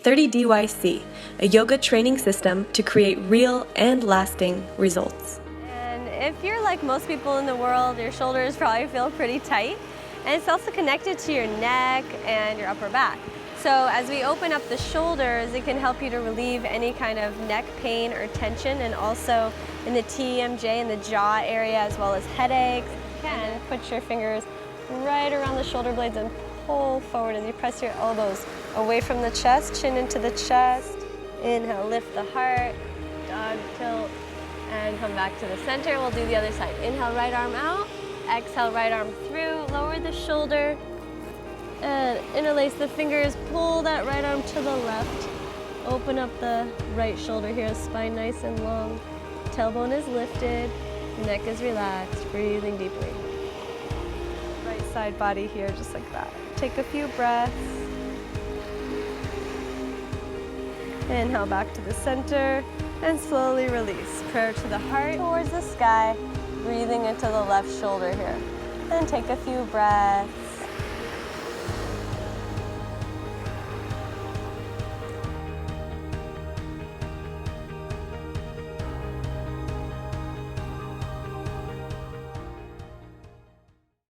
30DYC, a yoga training system to create real and lasting results. And if you're like most people in the world, your shoulders probably feel pretty tight, and it's also connected to your neck and your upper back. So as we open up the shoulders, it can help you to relieve any kind of neck pain or tension, and also in the TMJ and the jaw area, as well as headaches. You can put your fingers right around the shoulder blades and pull forward as you press your elbows away from the chest, chin into the chest. Inhale, lift the heart, dog tilt, and come back to the center. We'll do the other side. Inhale, right arm out. Exhale, right arm through. Lower the shoulder. And interlace the fingers, pull that right arm to the left. Open up the right shoulder here, spine nice and long. Tailbone is lifted, neck is relaxed, breathing deeply. Right side body here, just like that. Take a few breaths. Inhale back to the center, and slowly release. Prayer to the heart, towards the sky, breathing into the left shoulder here. Then take a few breaths.